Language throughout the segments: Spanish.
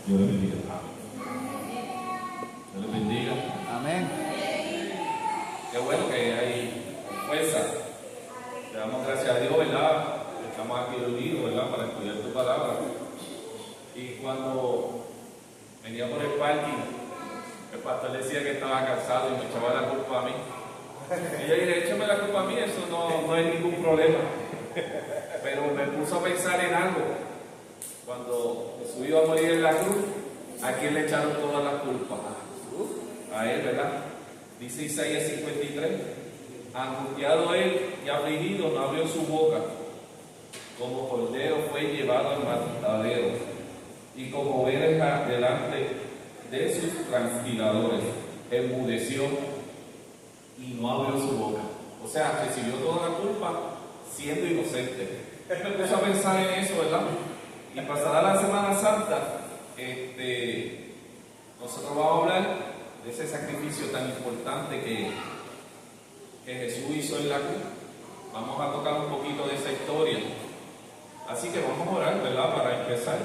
Dios les bendiga. Dios les bendiga. Amén. Qué bueno que hay fuerza. Le damos gracias a Dios, ¿verdad? Estamos aquí reunidos, ¿verdad? Para estudiar tu palabra. Y cuando venía por el parking, el pastor decía que estaba cansado y me echaba la culpa a mí. Y yo dije, échame la culpa a mí, eso no es ningún problema. Pero me puso a pensar en algo. Cuando Jesús iba a morir en la cruz, ¿a quién le echaron todas las culpas? A él, ¿verdad? Dice Isaías 53, angustiado él y afligido, no abrió su boca. Como cordero fue llevado al matadero, y como oveja delante de sus tranquiladores, enmudeció y no abrió su boca. O sea, recibió toda la culpa siendo inocente. Me puse a pensar en eso, ¿verdad? Y pasará la Semana Santa, nosotros vamos a hablar de ese sacrificio tan importante que Jesús hizo en la cruz. Vamos a tocar un poquito de esa historia. Así que vamos a orar, ¿verdad? Para empezar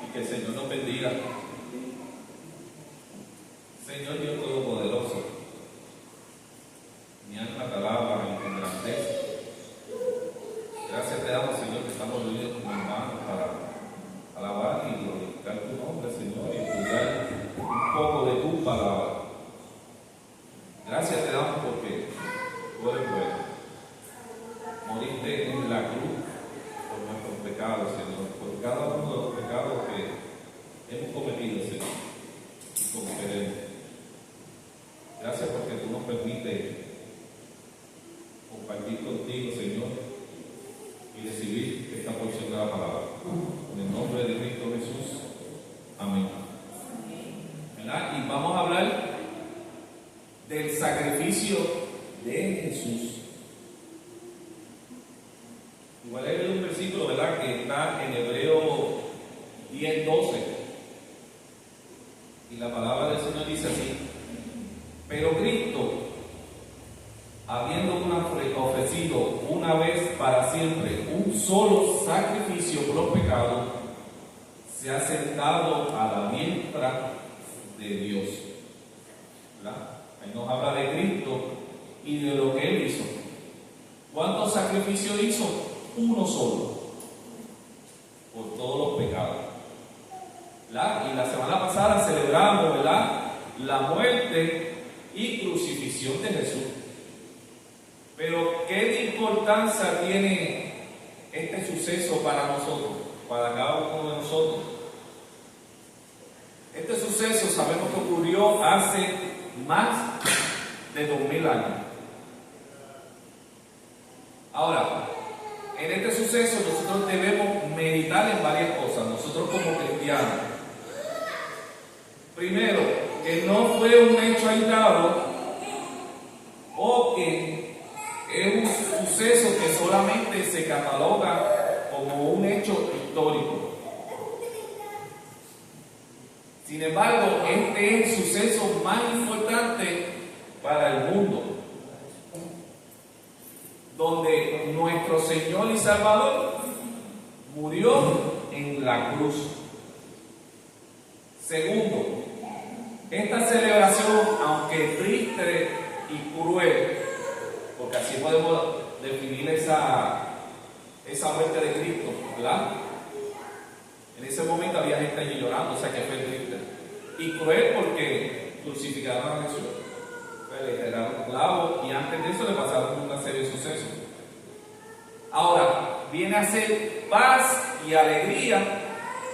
y que el Señor nos bendiga. Señor Dios Todopoderoso, mi alma te alaba y te engrandece. Gracias te damos, Señor, que estamos reunidos como hermanos para alabar y glorificar tu nombre, Señor, y estudiar un poco de tu palabra. Gracias te damos porque tú eres bueno. Moriste en la cruz por nuestros pecados, Señor, por cada uno de los pecados que hemos cometido, Señor, y cometeremos. Gracias porque tú nos permites compartir contigo, Señor, y recibir esta porción de la palabra. En el nombre de Cristo Jesús. Amén. ¿Verdad? Y vamos a hablar del sacrificio de Jesús. Igual hay un versículo, ¿verdad?, que está en Hebreo 10:12. Y la palabra del Señor dice así: pero Cristo, habiendo ofrecido una vez para siempre un solo sacrificio por los pecados, se ha sentado a la diestra de Dios. ¿Verdad? Ahí nos habla de Cristo y de lo que Él hizo. ¿Cuántos sacrificios hizo? Uno solo, por todos los pecados. ¿Verdad? Y la semana pasada celebramos, ¿verdad?, la muerte y crucifixión de Jesús. Pero ¿qué importancia tiene este suceso para nosotros, para cada uno de nosotros? Este suceso sabemos que ocurrió hace más de 2000 años. Ahora, en este suceso nosotros debemos meditar en varias cosas, nosotros como cristianos. Primero, que no fue un hecho aislado o que es un suceso que solamente se cataloga como un hecho histórico. Sin embargo, este es el suceso más importante para el mundo, donde nuestro Señor y Salvador murió en la cruz. Segundo, esta celebración, aunque triste y cruel, porque así podemos definir esa muerte de Cristo, ¿verdad? En ese momento había gente allí llorando, o sea que fue triste. Y cruel porque crucificaron a Jesús, le tiraron clavos y antes de eso le pasaron una serie de sucesos. Ahora, viene a ser paz y alegría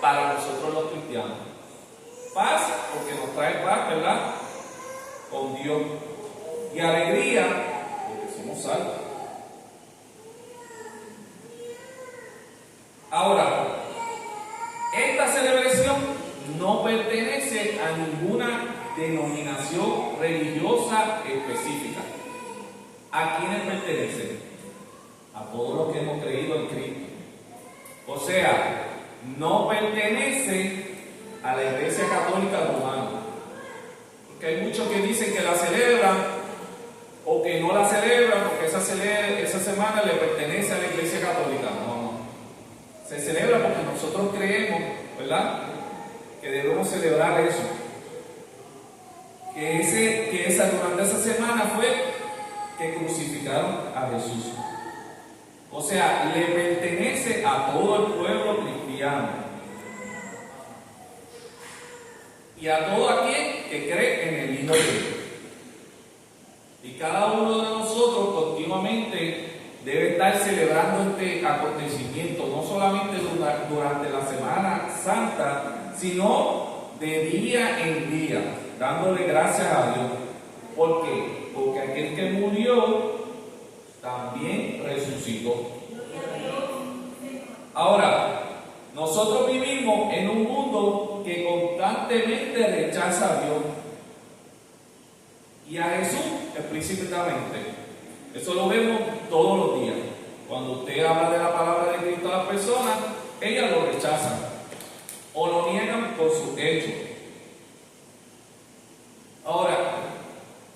para nosotros los cristianos. Paz porque nos trae paz, ¿verdad?, con Dios. Y alegría porque somos salvos. Ahora, esta celebración no pertenece a ninguna denominación religiosa específica. ¿A quiénes pertenece? A todos los que hemos creído en Cristo. O sea, no pertenece a la Iglesia Católica Romana. Porque hay muchos que dicen que la celebran o que no la celebran porque esa semana le pertenece a la Iglesia Católica. No. Se celebra porque nosotros creemos, ¿verdad?, que debemos celebrar eso. Durante esa semana fue que crucificaron a Jesús. O sea, le pertenece a todo el pueblo cristiano y a todo aquel que cree en el Hijo de Dios. Y cada uno de nosotros continuamente debe estar celebrando este acontecimiento, no solamente durante la Semana Santa, sino de día en día, dándole gracias a Dios. ¿Por qué? Porque aquel que murió también resucitó. Ahora, nosotros vivimos en un mundo que constantemente rechaza a Dios y a Jesús explícitamente. Eso lo vemos todos los días. Cuando usted habla de la palabra de Cristo a las personas, ellas lo rechazan o lo niegan por sus hechos. Ahora,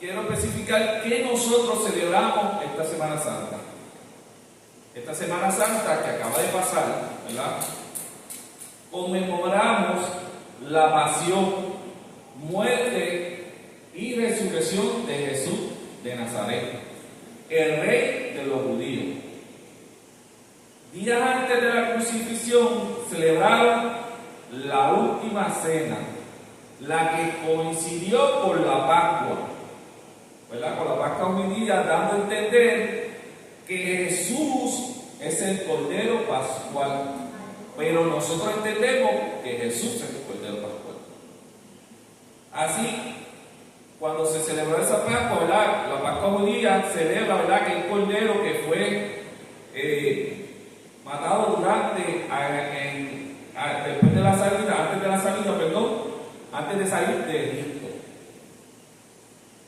quiero especificar qué nosotros celebramos esta Semana Santa. Esta Semana Santa que acaba de pasar, ¿verdad? Conmemoramos la pasión, muerte y resurrección de Jesús de Nazaret, el rey de los judíos. Días antes de la crucifixión celebraron la última cena, la que coincidió con la Pascua, ¿verdad? Con la Pascua judía, dando a entender que Jesús es el Cordero Pascual, pero nosotros entendemos que Jesús es el Cordero Pascual. Así, cuando se celebró esa Pascua, ¿verdad? La Pascua judía celebra, ¿verdad?, que el Cordero que fue matado después de la salida, antes de salir de Egipto.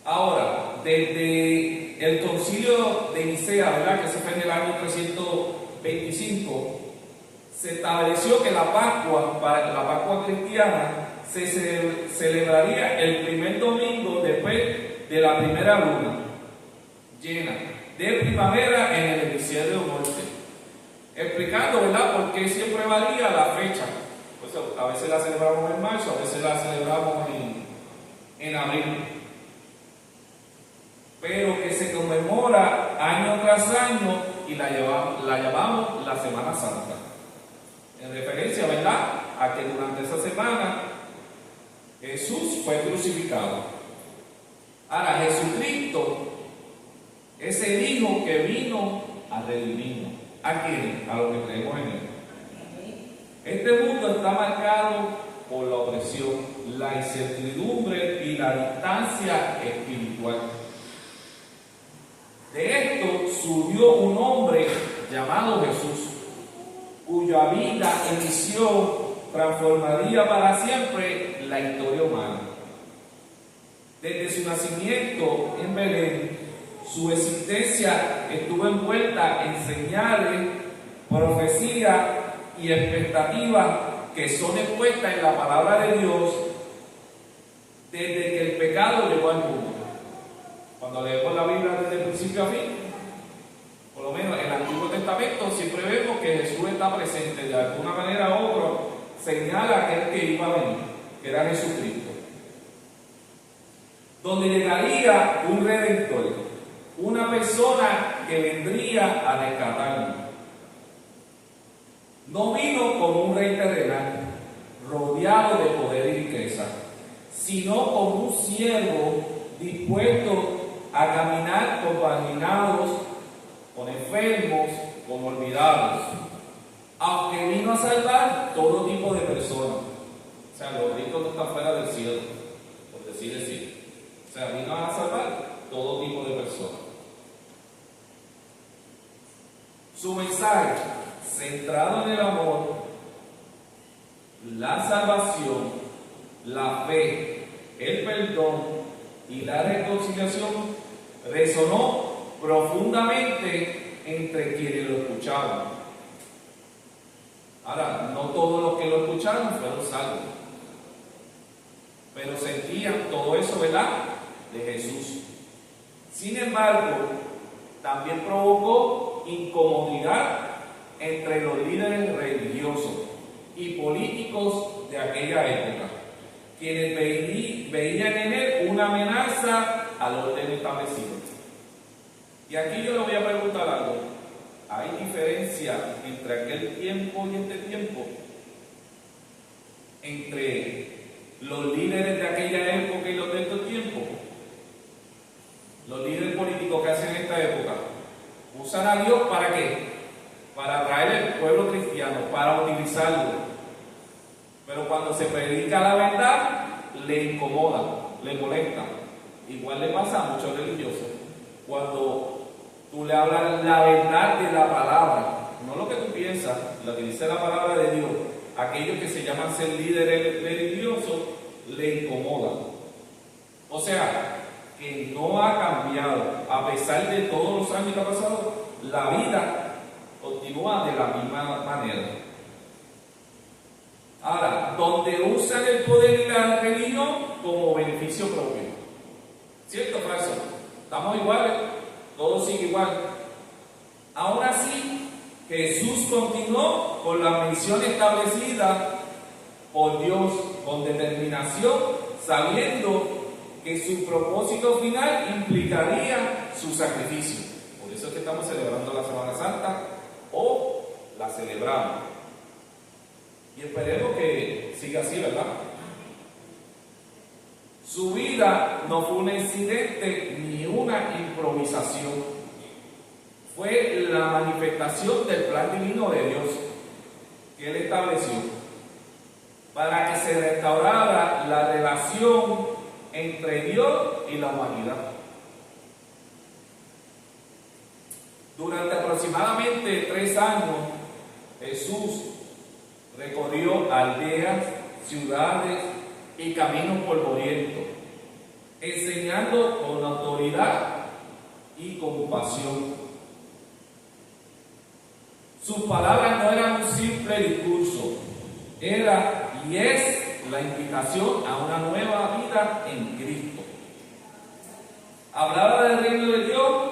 Ahora, desde el concilio de Nicea, ¿verdad?, que se fue en el año 325, se estableció que la Pascua cristiana se celebraría el primer domingo después de la primera luna llena de primavera en el hemisferio norte, explicando, ¿verdad?, por qué siempre varía la fecha. Pues a veces la celebramos en marzo, a veces la celebramos en abril, pero que se conmemora año tras año y la llamamos la Semana Santa, en referencia, ¿verdad?, a que durante esa semana Jesús fue crucificado. Ahora, Jesucristo es el Hijo que vino a redimirnos. ¿A quién? A los que creemos en Él. Este mundo está marcado por la opresión, la incertidumbre y la distancia espiritual. De esto surgió un hombre llamado Jesús, cuya vida y misión transformaría para siempre la historia humana. Desde su nacimiento en Belén, su existencia estuvo envuelta en señales, profecías y expectativas que son expuestas en la palabra de Dios desde que el pecado llegó al mundo. Cuando leemos la Biblia desde el principio a fin, por lo menos en el Antiguo Testamento, siempre vemos que Jesús está presente de alguna manera u otra, señala a aquel que iba a venir, que era Jesucristo, donde llegaría un redentor, una persona que vendría a rescatarnos. No vino como un rey terrenal, rodeado de poder y riqueza, sino como un siervo dispuesto a caminar con marginados, con enfermos, con olvidados, aunque vino a salvar todo tipo de personas. O sea, los ricos no están fuera del cielo, por decir así. O sea, vino a salvar todo tipo de personas. Su mensaje, centrado en el amor, la salvación, la fe, el perdón y la reconciliación, resonó profundamente entre quienes lo escuchaban. Ahora, no todos los que lo escucharon fueron salvos, pero sentían todo eso, ¿verdad?, de Jesús. Sin embargo, también provocó incomodidad entre los líderes religiosos, y políticos de aquella época, quienes veían en él una amenaza al orden establecido. Y aquí yo le voy a preguntar algo. ¿Hay diferencia entre aquel tiempo y este tiempo? Entre los líderes de aquella época y los de estos tiempos. Los líderes políticos que hacen esta época usan a Dios ¿para qué? Para atraer al pueblo cristiano, para utilizarlo. Pero cuando se predica la verdad, le incomoda, le molesta. Igual le pasa a muchos religiosos. Cuando tú le hablas la verdad de la palabra, no lo que tú piensas, lo que dice la palabra de Dios, aquellos que se llaman ser líderes religiosos, le incomodan. O sea, que no ha cambiado, a pesar de todos los años que ha pasado, la vida continúa de la misma manera. Ahora, donde usan el poder y la religión como beneficio propio. ¿Cierto o falso? Estamos iguales, todo sigue igual. Aún así, Jesús continuó con la misión establecida por Dios con determinación, sabiendo que su propósito final implicaría su sacrificio. Por eso es que estamos celebrando la Semana Santa o la celebramos. Y esperemos que siga así, ¿verdad? Su vida no fue un incidente ni una improvisación. Fue la manifestación del plan divino de Dios que Él estableció para que se restaurara la relación entre Dios y la humanidad. Durante aproximadamente 3 años, Jesús recorrió aldeas, ciudades y caminos polvorientos, enseñando con autoridad y compasión. Sus palabras no eran un simple discurso, era y es la invitación a una nueva vida en Cristo. Hablaba del reino de Dios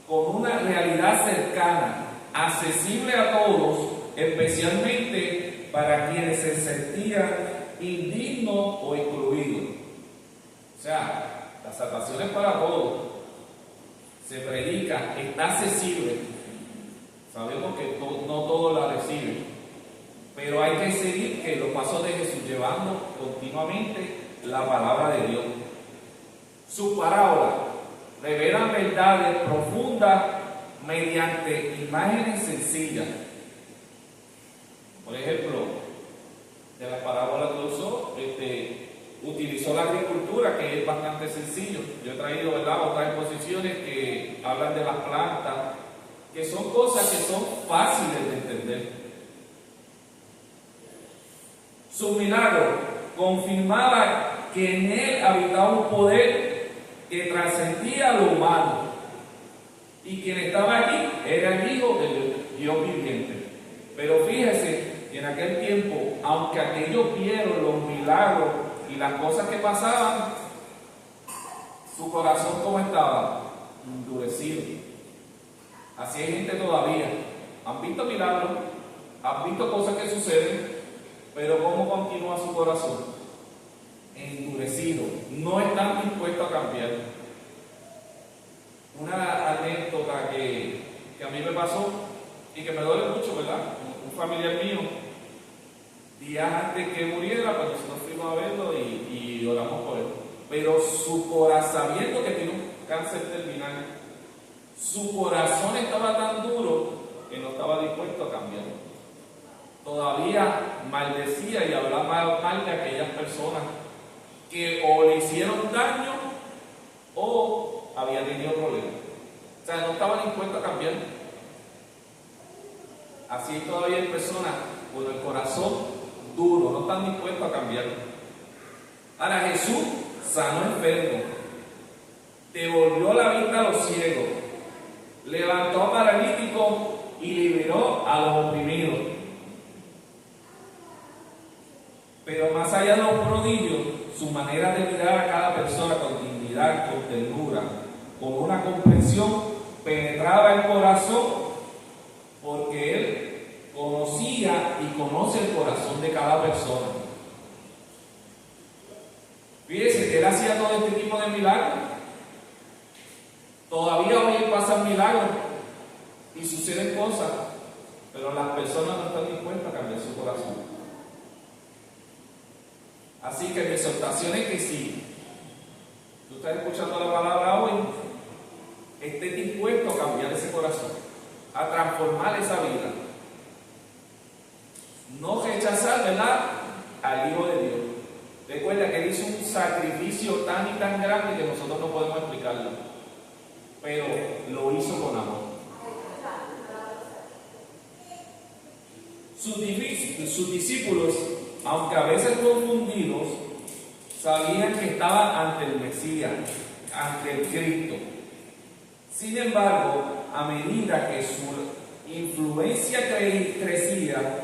con una realidad cercana, accesible a todos, especialmente para quienes se sentían indignos o excluidos. O sea, la salvación es para todos. Se predica, está accesible. Sabemos que no todos la reciben, pero hay que seguir los pasos de Jesús, llevando continuamente la palabra de Dios. Sus parábolas revelan verdades profundas mediante imágenes sencillas. Por ejemplo, de las parábolas que usó, utilizó la agricultura, que es bastante sencillo. Yo he traído, ¿verdad?, otras exposiciones que hablan de las plantas, que son cosas que son fáciles de entender. Su milagro confirmaba que en él habitaba un poder que trascendía lo humano, y quien estaba allí era el Hijo del Dios viviente. Pero fíjese que en aquel tiempo, aunque aquellos vieron los milagros y las cosas que pasaban, su corazón, ¿cómo estaba? Endurecido. Así hay gente todavía. Han visto milagros, han visto cosas que suceden, pero ¿cómo continúa su corazón? Endurecido. No están dispuestos a cambiar. Una anécdota que a mí me pasó y que me duele mucho, ¿verdad? Un familiar mío, días antes que muriera, pues nosotros fuimos a verlo y oramos por él. Pero su corazón, sabiendo que tiene un cáncer terminal, su corazón estaba tan duro que no estaba dispuesto a cambiar. Todavía maldecía y hablaba mal de aquellas personas que o le hicieron daño o habían tenido problemas. O sea, no estaban dispuestos a cambiar. Así todavía hay personas con el corazón duro, no están dispuestos a cambiar. Ahora Jesús sanó enfermos, devolvió la vista a los ciegos, levantó a paralíticos y liberó a los oprimidos. Pero más allá de los prodigios, su manera de mirar a cada persona con dignidad, con ternura, con una comprensión, penetraba el corazón, porque él conocía conocía y conoce el corazón de cada persona. Fíjense que Él hacía todo este tipo de milagros. Todavía hoy pasan milagros y suceden cosas, pero las personas no están dispuestas a cambiar su corazón. Así que mi exhortación es que si tú estás escuchando la palabra hoy, estés dispuesto a cambiar ese corazón, a transformar esa vida. No rechazar, ¿verdad?, al Hijo de Dios. Recuerda que Él hizo un sacrificio tan y tan grande que nosotros no podemos explicarlo, pero lo hizo con amor. Sus discípulos, aunque a veces confundidos, sabían que estaban ante el Mesías, ante el Cristo. Sin embargo, a medida que su influencia crecía,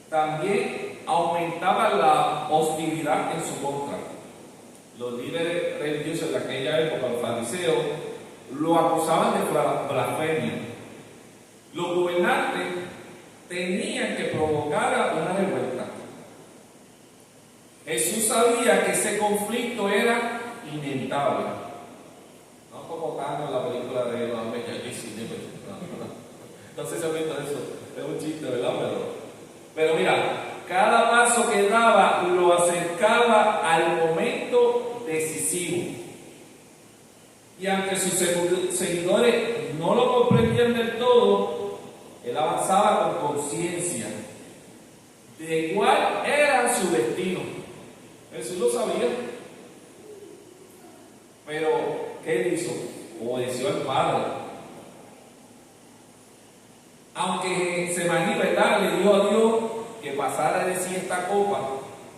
también aumentaba la hostilidad en su contra. Los líderes religiosos de aquella época, los fariseos, lo acusaban de blasfemia. Los gobernantes tenían que provocar una revuelta. Jesús sabía que ese conflicto era inevitable. No como Tano en la película de los entonces se ha visto eso. Es un chiste, ¿verdad? Pero mira, cada paso que daba lo acercaba al momento decisivo. Y aunque sus seguidores no lo comprendían del todo, Él avanzaba con conciencia de cuál era su destino. Jesús lo sabía. Pero, ¿qué hizo? Obedeció al Padre. Aunque Semaní, ¿verdad?, le dio a Dios que pasara de sí esta copa,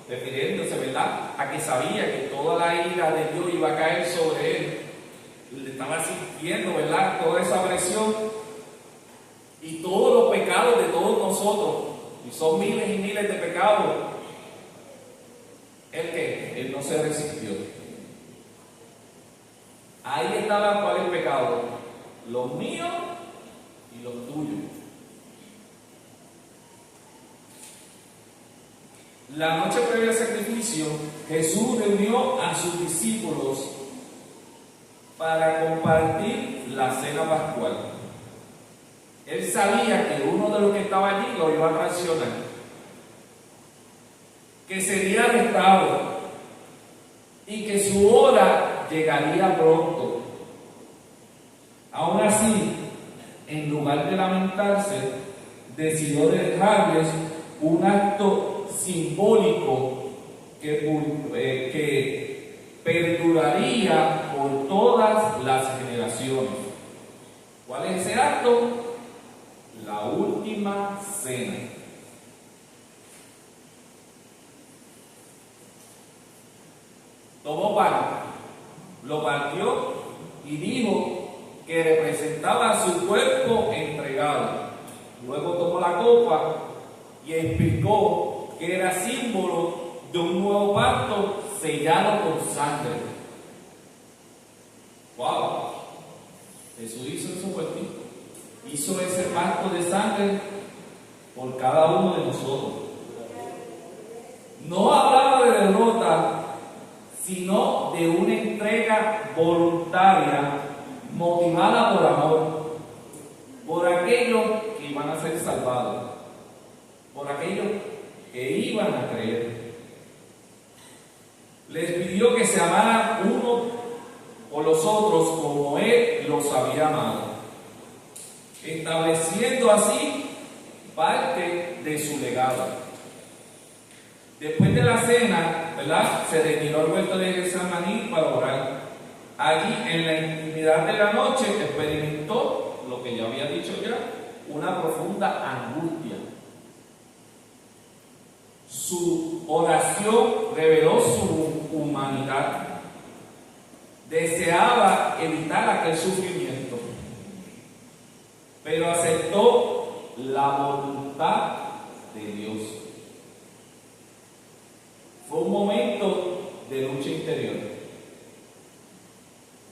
refiriéndose, ¿verdad?, a que sabía que toda la ira de Dios iba a caer sobre él. Le estaba sintiendo, ¿verdad?, toda esa presión y todos los pecados de todos nosotros, y son miles y miles de pecados. Él no se resistió. Ahí estaba cuál es el pecado, los míos y los tuyos. La noche previa al sacrificio, Jesús reunió a sus discípulos para compartir la cena pascual. Él sabía que uno de los que estaba allí lo iba a traicionar, que sería arrestado y que su hora llegaría pronto. Aún así, en lugar de lamentarse, decidió dejarles un acto simbólico que perduraría por todas las generaciones. ¿Cuál es ese acto? La última cena. Tomó pan, lo partió y dijo que representaba su cuerpo entregado. Luego tomó la copa y explicó que era símbolo de un nuevo pacto sellado con sangre. ¡Wow! Jesús hizo eso por ti. Hizo ese pacto de sangre por cada uno de nosotros. No hablaba de derrota, sino de una entrega voluntaria, motivada por amor, por aquellos que iban a ser salvados, por aquellos que iban a creer. Les pidió que se amaran uno por los otros como Él los había amado, estableciendo así parte de su legado. Después de la cena, ¿verdad?, se retiró al huerto de Getsemaní para orar. Allí, en la intimidad de la noche, experimentó lo que ya había dicho ya, una profunda angustia. Su oración reveló su humanidad. Deseaba evitar aquel sufrimiento, pero aceptó la voluntad de Dios. Fue un momento de lucha interior,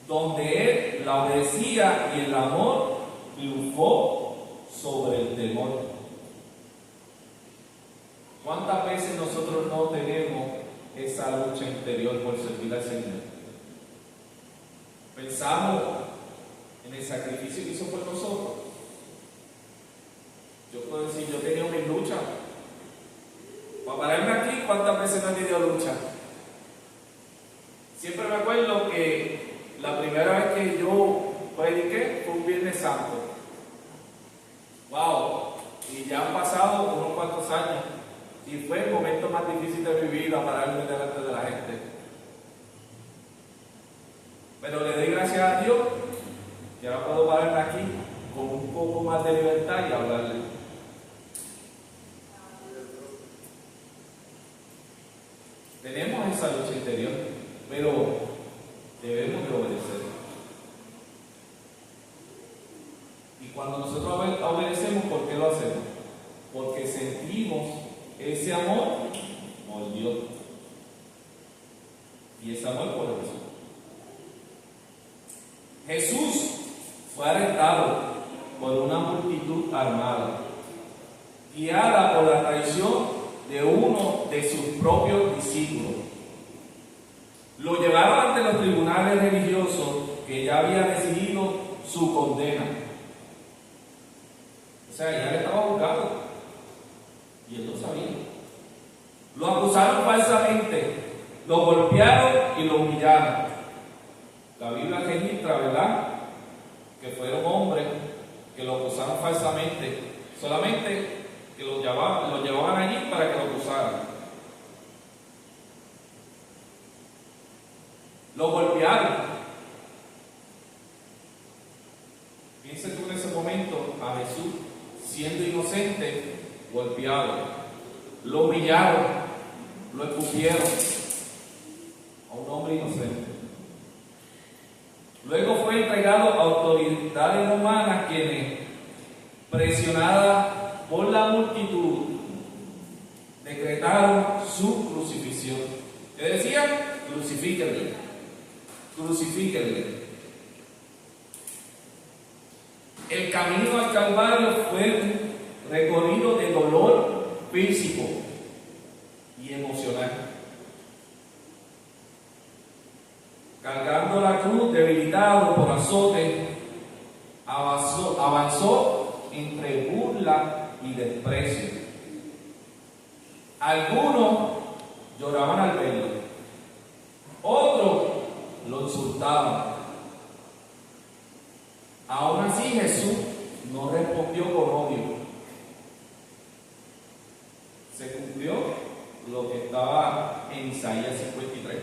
donde Él la obedecía y el amor triunfó sobre el temor. esa lucha interior por servir al Señor. Pensamos en el sacrificio que hizo por nosotros. Yo puedo decir, yo he tenido mis luchas. Para pararme aquí, ¿cuántas veces no he tenido lucha? Siempre me acuerdo que la primera vez que yo prediqué fue un Viernes Santo. ¡Wow! Y ya han pasado unos cuantos años. Y fue el momento más difícil de mi vida, pararme delante de la gente. Pero le doy gracias a Dios que ahora puedo pararme aquí con un poco más de libertad y hablarle. Tenemos esa lucha interior, pero debemos de obedecer. Y cuando nosotros obedecemos, ¿por qué lo hacemos? Porque sentimos ese amor por Dios. Y ese amor por Jesús. Jesús fue arrestado por una multitud armada, guiada por la traición de uno de sus propios discípulos. Lo llevaron ante los tribunales religiosos que ya habían decidido su condena. O sea, ya le estaba juzgado y él lo sabía. Lo acusaron falsamente, lo golpearon y lo humillaron. La Biblia registra, ¿verdad?, que fueron hombres que lo acusaron falsamente, solamente que lo llevaban allí para que lo acusaran. Lo golpearon. Piensa tú en ese momento a Jesús siendo inocente, golpeado. Lo humillaron, lo escupieron a un hombre inocente. Luego fue entregado a autoridades romanas quienes, presionadas por la multitud, decretaron su crucifixión. ¿Qué decían? Crucifíquenle. Crucifíquenle. El camino al Calvario fue un recorrido de dolor físico y emocional. Cargando la cruz, debilitado por azote, avanzó entre burla y desprecio. Algunos lloraban al verlo, otros lo insultaban. Aún así Jesús no respondió con odio. Se cumplió lo que estaba en Isaías 53.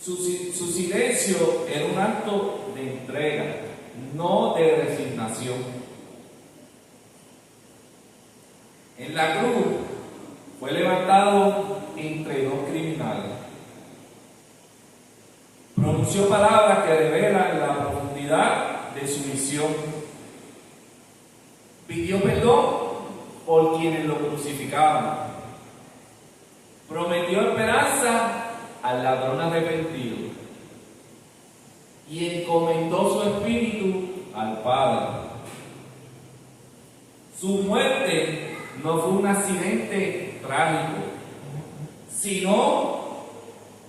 Su silencio era un acto de entrega, no de resignación. En la cruz fue levantado entre dos criminales. Pronunció palabras que revelan la profundidad de su misión. Pidió perdón por quienes lo crucificaban. Prometió esperanza al ladrón arrepentido y encomendó su espíritu al Padre. Su muerte no fue un accidente trágico, sino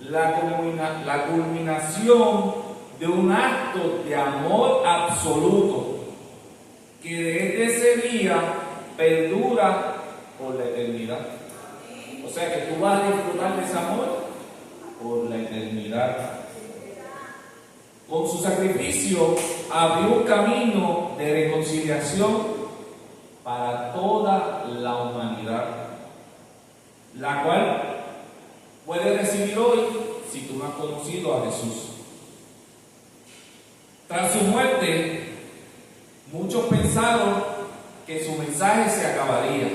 la culminación de un acto de amor absoluto que desde ese día perdura por la eternidad. O sea que tú vas a disfrutar de ese amor por la eternidad. Con su sacrificio abrió un camino de reconciliación para toda la humanidad, la cual puedes recibir hoy si tú no has conocido a Jesús. Tras su muerte, muchos pensaron que su mensaje se acabaría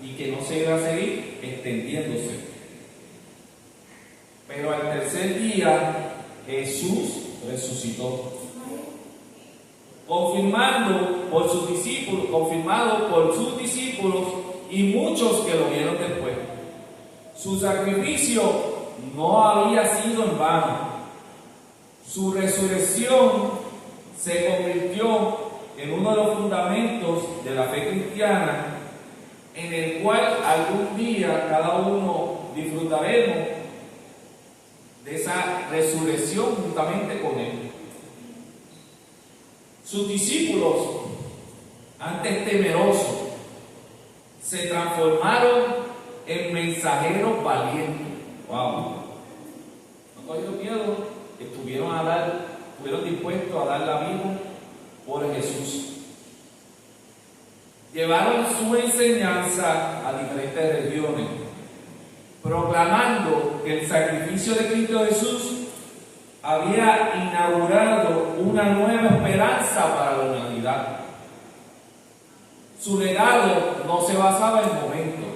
y que no se iba a seguir extendiéndose. Pero al tercer día Jesús resucitó, confirmado por sus discípulos y muchos que lo vieron después. Su sacrificio no había sido en vano. Su resurrección se convirtió en uno de los fundamentos de la fe cristiana en el cual algún día cada uno disfrutaremos de esa resurrección juntamente con Él. Sus discípulos, antes temerosos, se transformaron en mensajeros valientes. ¡Wow! No cogieron miedo, estuvieron dispuestos a dar la vida por Jesús. Llevaron su enseñanza a diferentes regiones, proclamando que el sacrificio de Cristo Jesús había inaugurado una nueva esperanza para la humanidad. Su legado no se basaba en momentos,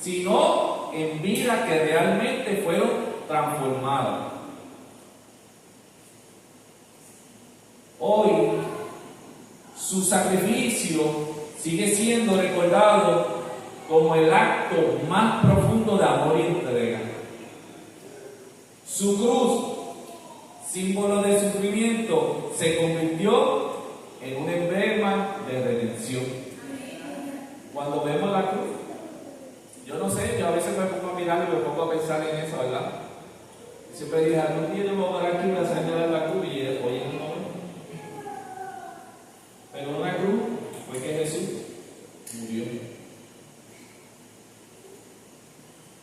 sino en vidas que realmente fueron transformadas. Hoy, su sacrificio sigue siendo recordado como el acto más profundo de amor y entrega. Su cruz, símbolo de sufrimiento, se convirtió en un emblema de redención. Cuando vemos la cruz, yo no sé, yo a veces me pongo a mirar y me pongo a pensar en eso, ¿verdad? Siempre dije, algún día yo me voy a dar aquí una señal de la cruz y hoy en un momento. Pero una cruz fue que Jesús murió.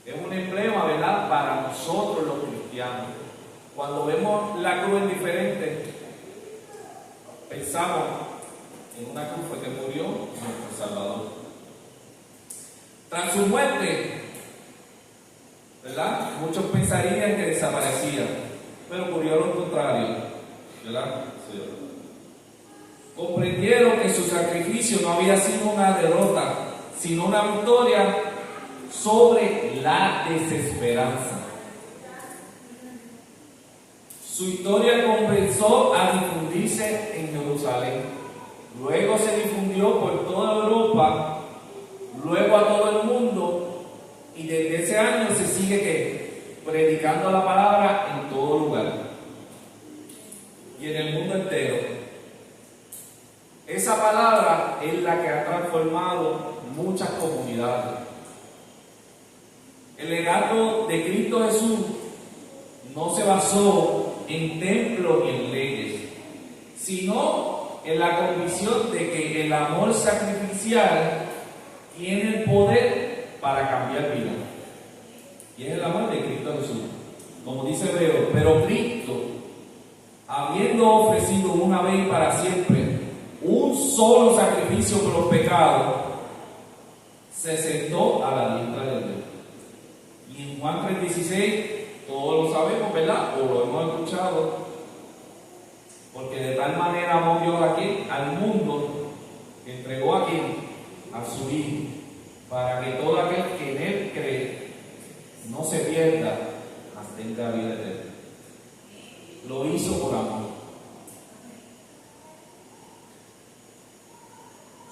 Es un emblema, ¿verdad?, para nosotros los cristianos. Cuando vemos la cruz en diferente, pensamos en una cruz fue que murió nuestro Salvador. Tras su muerte, ¿verdad?, muchos pensarían que desaparecía, pero ocurrió lo contrario, ¿verdad? Sí. Comprendieron que su sacrificio no había sido una derrota, sino una victoria sobre la desesperanza. Su historia comenzó a difundirse en Jerusalén, luego se difundió por toda Europa, luego a todo el mundo, y desde ese año se sigue predicando la palabra en todo lugar y en el mundo entero. Esa palabra es la que ha transformado muchas comunidades. El legado de Cristo Jesús no se basó en templos ni en leyes, sino en la convicción de que el amor sacrificial tiene el poder para cambiar vidas. Y es el amor de Cristo Jesús. Como dice Hebreo, pero Cristo, habiendo ofrecido una vez y para siempre un solo sacrificio por los pecados, se sentó a la diestra de Dios. Y en Juan 3:16, todos lo sabemos, ¿verdad? O lo hemos escuchado, porque de tal manera amó Dios aquí al mundo, que entregó aquí a su Hijo, para que todo aquel que en Él cree no se pierda, mas tenga vida eterna. Lo hizo por amor.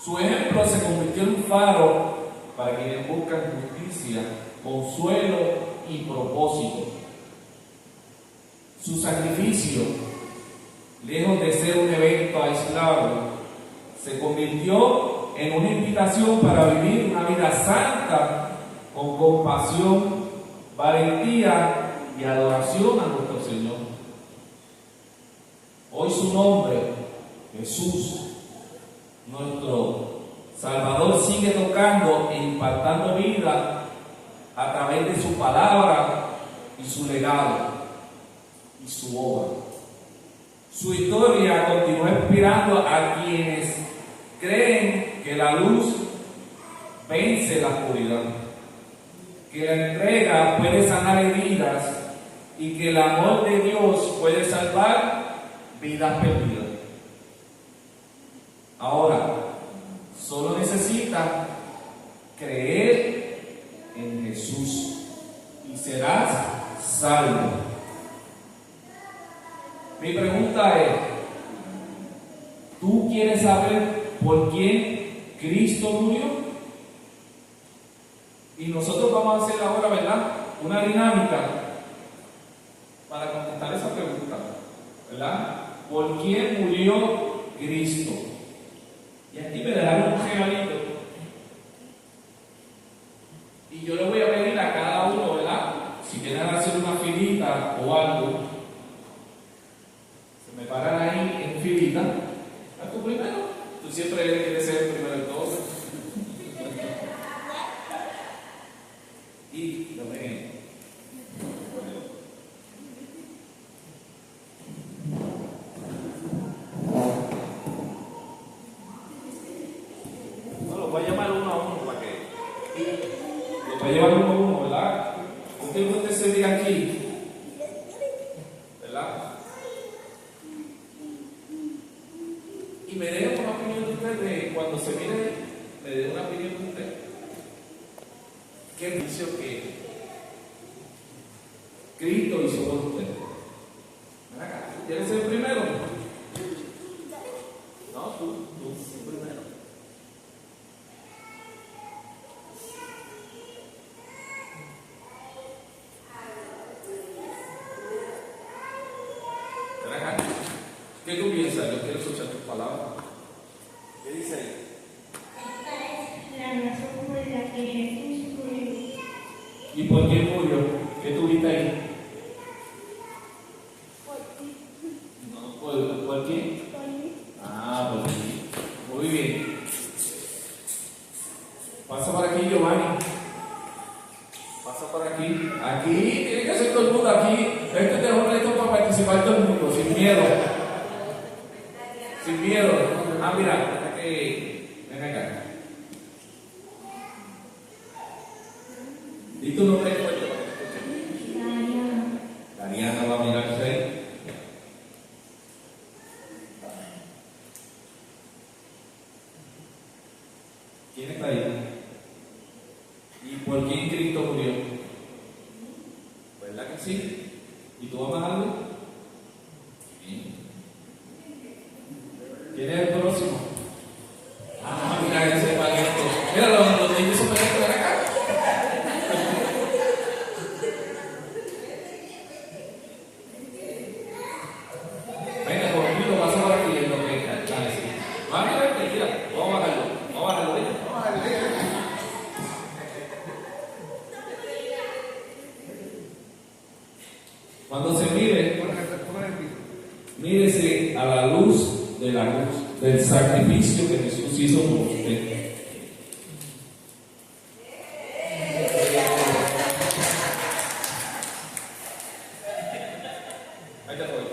Su ejemplo se convirtió en un faro para quienes buscan justicia, consuelo y propósito. Su sacrificio, lejos de ser un evento aislado, se convirtió en una invitación para vivir una vida santa con compasión, valentía y adoración a nuestro Señor. Hoy su nombre, Jesús, nuestro Salvador, sigue tocando e impactando vida a través de su palabra y su legado y su obra. Su historia continúa inspirando a quienes creen que la luz vence la oscuridad, que la entrega puede sanar heridas y que el amor de Dios puede salvar vidas perdidas. Ahora, solo necesitas creer en Jesús y serás salvo. Mi pregunta es, ¿tú quieres saber por quién Cristo murió? Y nosotros vamos a hacer ahora, ¿verdad?, una dinámica para contestar esa pregunta, ¿verdad? ¿Por quién murió Cristo? Y aquí me dejaron un regalito escuelita o algo, se me paran ahí en filita, ¿a tú primero? Tú siempre quieres ser el primero de todos. Y lo ven. No, lo voy a llamar uno a uno para que. Lo voy a llevar uno a uno, ¿verdad? Usted puede servir aquí, ¿verdad? Y me dé una opinión de usted de cuando se mire, me dé una opinión de usted. ¿Qué juicio que Cristo hizo por usted? Ven acá, ¿quieres ser el primero? No, tú primero. Ven acá. ¿Qué tú piensas? Yo quiero escuchar tus palabras. ¿Qué dice ahí? La razón por la que Jesús murió. ¿Y por qué murió? ¿Qué tuviste ahí? No, ¿por qué? Ah, por qué. Muy bien. Pasa por aquí, Giovanni. Pasa por aquí. Aquí tiene que ser todo el mundo. Aquí, este es un reto para participar todo el mundo, sin miedo. Sin miedo. Ah, mira, ven acá. ¿Y tu nombre cuál es? Dariana va a mirarse ahí. ¿Quién está ahí? ¿Y por quién Cristo murió? ¿Verdad que sí? ¿Y tú amas algo? Sí. ¿Quién es el próximo? Ah, mira ese valiente. Mira, los niños son valientes de acá. Venga, Jorgito, pasa por aquí en lo que está. Va a mirarte, mira. Vamos a bajarlo. Vamos a bajarlo. Vamos a bajarlo. Cuando se mire, mírese a la luz de la cruz, del sacrificio que Jesús hizo por usted. Ahí está todo.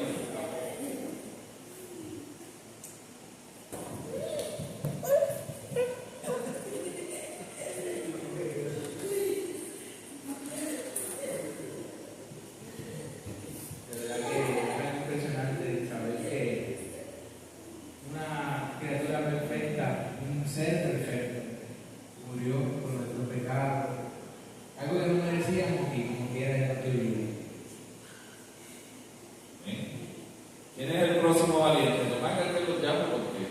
¿Quién es el próximo valiente? Tomás que lo llamo porque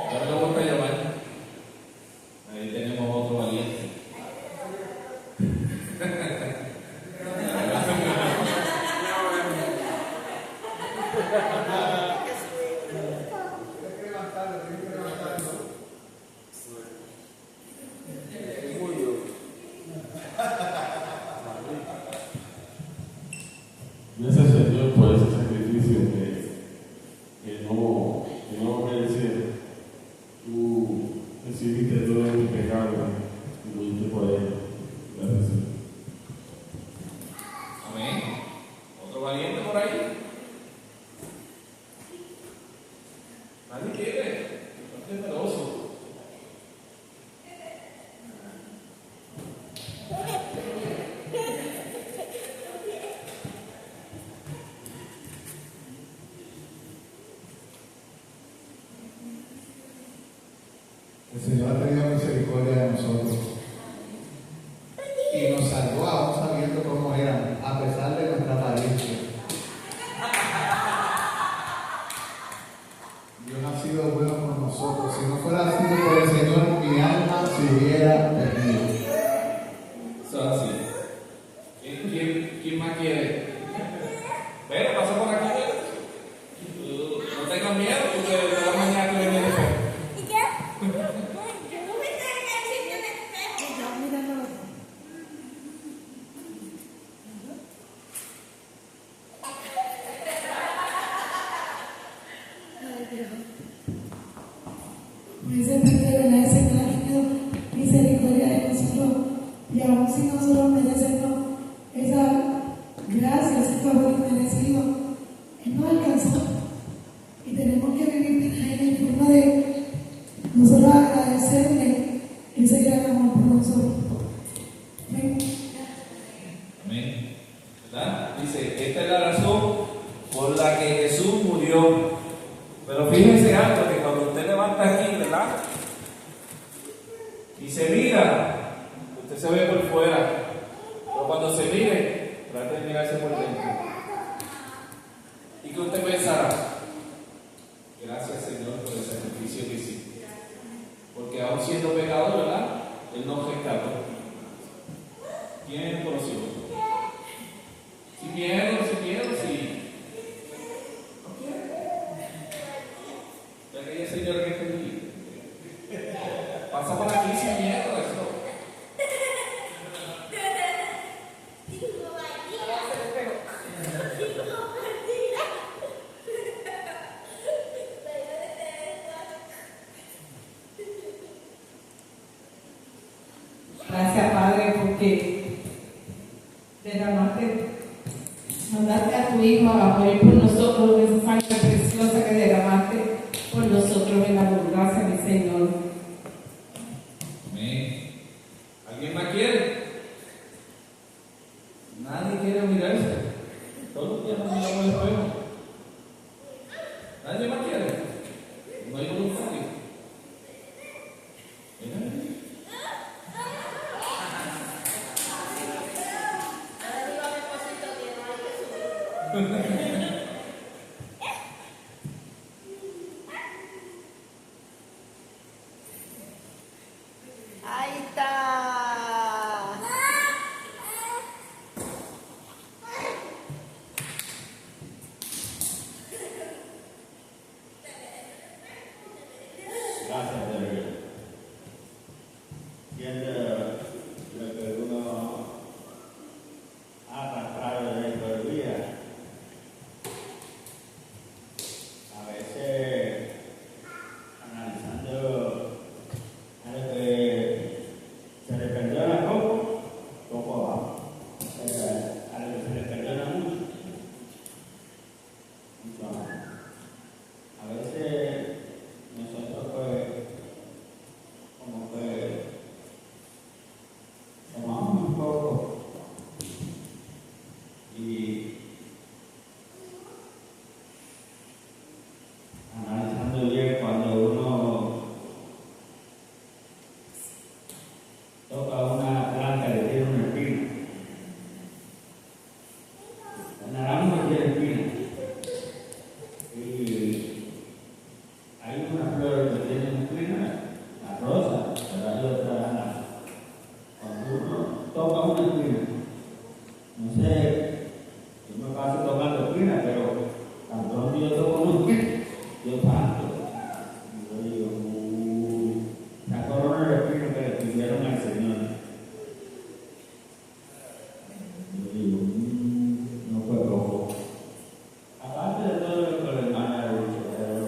ahora lo voy a llamar. Ahí tenemos otro valiente. Gracias Señor por ese sacrificio que no merece. Tú recibiste todo mi pecado y lo hiciste por él. Gracias Señor. Amén. ¿Otro valiente por ahí? ¿Nadie quiere? No es temeroso. El Señor ha tenido misericordia de nosotros y nos salvó aún sabiendo cómo éramos, a pesar de nuestra apariencia. Dios ha sido bueno con nosotros. Si no fuera así por el Señor, mi alma se hubiera perdido. Eso es así. ¿Quién más quiere? Pero pasa por aquí. No tengas miedo, porque de la mañana te viene de fe. y aún si nosotros merecemos esa gracia, ese favor inmerecido, Él nos alcanzó. Y tenemos que vivir en forma de nosotros agradecerle ese gran amor por nosotros. Amén. Amén. ¿Verdad? Dice, esta es la razón por la que Jesús murió. Pero fíjense algo, que cuando usted levanta aquí, ¿verdad? Y se mira, usted se ve por fuera. Pero cuando se mire, trate de mirarse por dentro. ¿Y qué usted pensará? Gracias, Señor, por el sacrificio que hiciste. Porque aún siendo pecador, ¿verdad? Él nos rescató. ¿Quién conoció? Si quiero, si. No quiero. Ya que aquella señora que está aquí. Pasa por aquí sin miedo, eso. Gracias, Padre, porque derramaste, mandaste a tu Hijo a morir por nosotros, esa sangre preciosa que derramaste por nosotros en la gracia, mi Señor. Amén. ¿Alguien más quiere? Nadie quiere mirarse. Todos los días nos miramos el espejo. ¿Nadie más quiere? No hay voluntario. Mira. Ahí está. Gracias, David. Siendo lo que uno ha pasado dentro del día, a veces analizando a lo que se le perdona poco, poco va. A lo que se le perdona mucho, mucho más. A veces nosotros pues como que tomamos un poco y analizando bien cuando uno toca una planta que tiene una espina. El naranjo tiene espina y hay una flor que tiene una espina, la rosa, pero hay otra la. Cuando uno toca una espina, no sé, yo me paso tocando espina, pero tan pronto yo toco una espina, yo tanto. Yo digo, la corona de espina que le pidieron al Señor. Yo digo, no fue poco. Aparte de todo lo que la hermana ha dicho, pero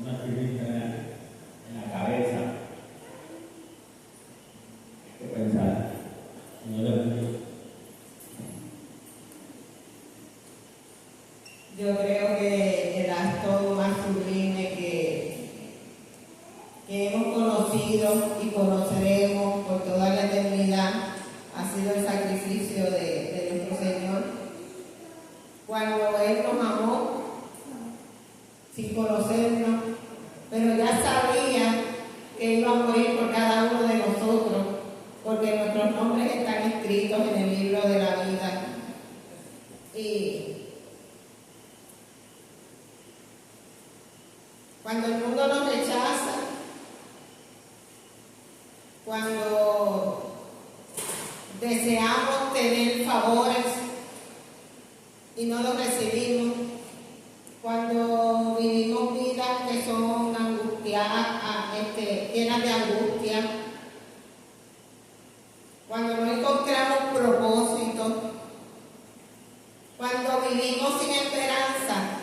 una espinita en la cabeza. Hay que pensar. Señor, Yo creo que el acto más sublime que hemos conocido y conoceremos por toda la eternidad ha sido el sacrificio de nuestro Señor. Cuando Él nos amó sin conocernos, pero ya sabía que iba a morir por cada uno de nosotros, porque nuestros nombres están escritos en el libro de la vida. Y cuando el mundo nos rechaza, cuando deseamos tener favores y no los recibimos, cuando vivimos vidas que son angustiadas, llenas de angustia, cuando no encontramos propósito, cuando vivimos sin esperanza,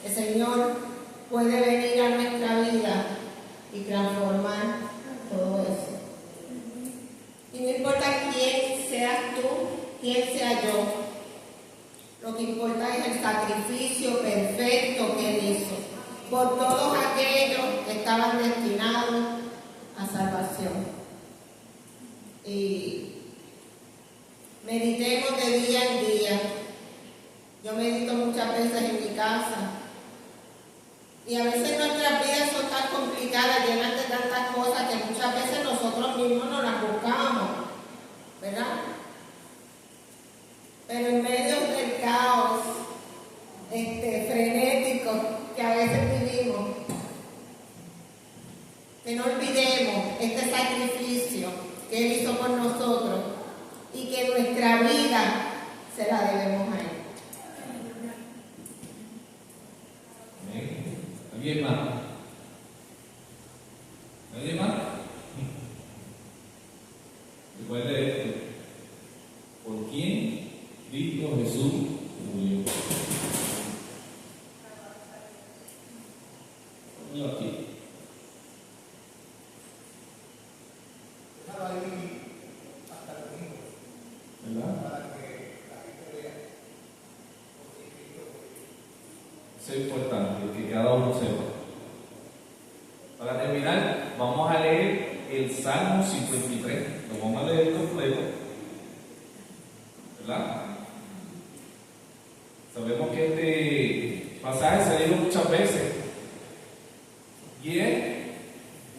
el Señor puede venir a nuestra vida y transformar todo eso. Y no importa quién seas tú, quién sea yo. Lo que importa es el sacrificio perfecto que Él hizo por todos aquellos que estaban destinados a salvación. Y meditemos de día en día. Yo medito muchas veces en mi casa. Y a veces nuestras vidas son tan complicadas, llenas de tantas cosas, que muchas veces nosotros mismos no las buscamos, ¿verdad? Pero en medio del caos frenético que a veces vivimos, que no olvidemos este sacrificio que Él hizo por nosotros y que nuestra vida se la debemos a Él. ¿Alguien más? ¿Alguien más? Recuerde esto. ¿Por quién Cristo Jesús murió? Ponlo aquí. ¿Verdad? Eso es importante, que cada uno sepa. Para terminar, vamos a leer el Salmo 53. Lo vamos a leer completo. ¿Verdad? Sabemos que este pasaje se ha leído muchas veces. Y es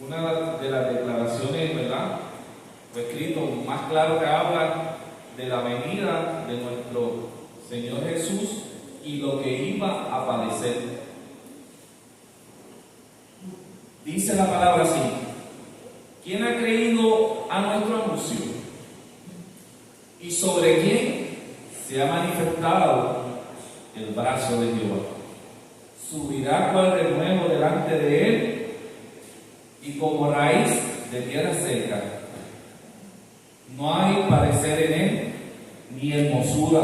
una de las declaraciones, ¿verdad? O escrito más claro que habla de la venida de nuestro Señor Jesús y lo que iba a padecer. Dice la palabra así: ¿quién ha creído a nuestro anuncio? ¿Y sobre quién se ha manifestado el brazo de Jehová? Subirá cual renuevo delante de él, y como raíz de tierra seca. No hay parecer en él, ni hermosura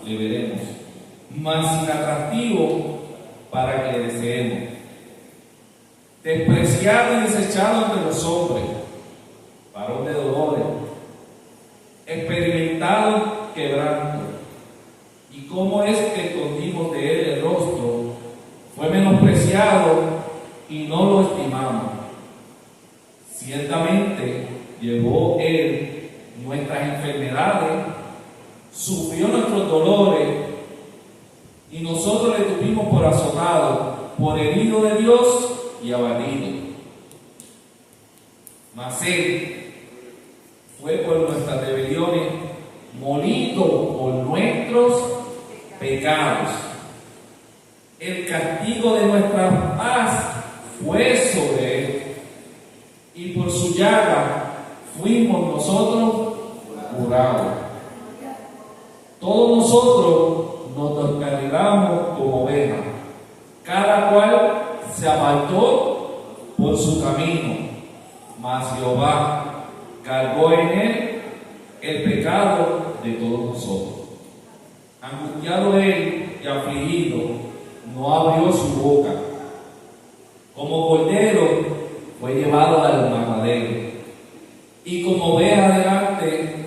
le veremos, mas sin atractivo para que le deseemos. Despreciado y desechado entre los hombres, varón de dolores, experimentado en quebranto. Y como es que escondimos de él el rostro, fue menospreciado y no lo estimamos. Ciertamente llevó él nuestras enfermedades, sufrió nuestros dolores, y nosotros le tuvimos por azotado, por herido de Dios y abatido. Mas él fue por nuestras rebeliones, molido por nuestros pecados. El castigo de nuestra paz fue sobre él, y por su llaga fuimos nosotros curados. Todos nosotros nos descarrilamos como ovejas, cada cual se apartó por su camino, mas Jehová cargó en él el pecado de todos nosotros. Angustiado él y afligido, no abrió su boca. Como cordero fue llevado al matadero, y como oveja delante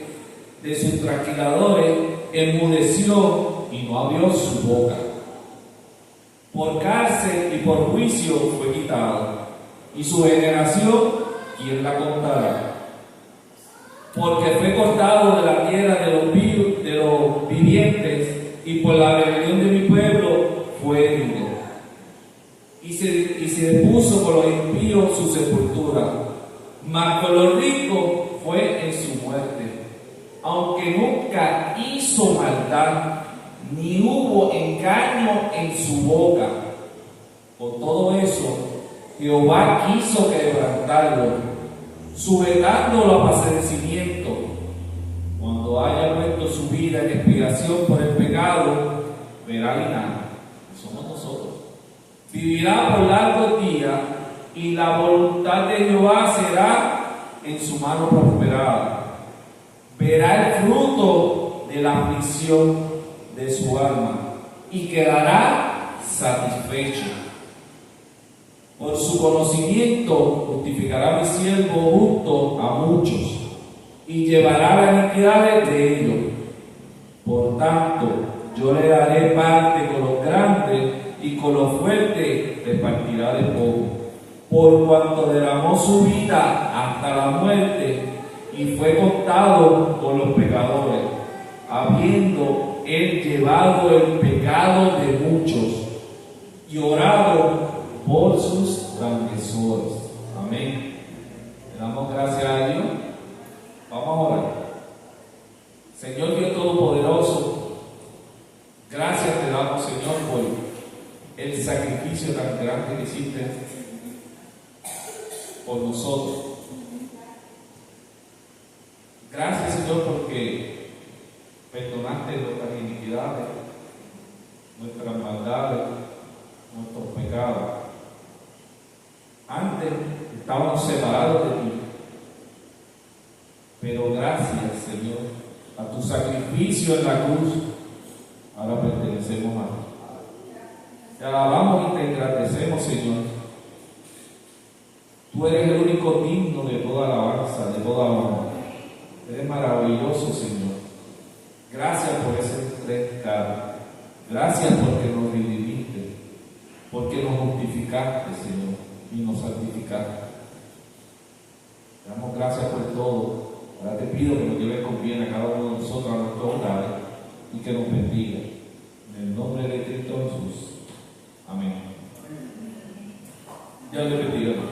de sus trasquiladores, enmudeció y no abrió su boca. Por cárcel y por juicio fue quitado, y su generación, ¿quién la contará? Porque fue cortado de la tierra de los vivientes, y por la rebelión de mi pueblo fue herido. Y se dispuso por los impíos su sepultura, mas por los ricos fue en su muerte. Aunque nunca hizo maldad, ni hubo engaño en su boca. Por todo eso, Jehová quiso quebrantarlo, sujetándolo a padecimiento. Cuando haya puesto su vida en expiación por el pecado, verá linaje. Somos nosotros. Vivirá por largos días, y la voluntad de Jehová será en su mano prosperada. Verá el fruto de la aflicción de su alma, y quedará satisfecho. Por su conocimiento justificará mi siervo justo a muchos, y llevará las iniquidades de ellos. Por tanto, yo le daré parte con los grandes y con los fuertes repartirá de poco, por cuanto derramó su vida hasta la muerte y fue contado con los pecadores, habiendo él llevado el pecado de muchos y orado por sus transgresores. Amén. Le damos gracias a Dios. Vamos a orar. Señor Dios Todopoderoso, gracias te damos, Señor, por el sacrificio tan grande que hiciste por nosotros. Gracias, Señor, porque perdonaste nuestras iniquidades, nuestras maldades, nuestros pecados. Antes estábamos separados de ti, pero gracias, Señor, a tu sacrificio en la cruz, ahora pertenecemos a ti. Te alabamos y te agradecemos, Señor. Tú eres el único digno de toda alabanza, de toda honra. Eres maravilloso, Señor. Gracias por ese rescate. Gracias porque nos redimiste, porque nos justificaste, Señor, y nos santificaste. Te damos gracias por todo. Ahora te pido que nos lleves con bien a cada uno de nosotros a nuestros hogares y que nos bendiga. En el nombre de Cristo Jesús. Amén. Dios le bendiga.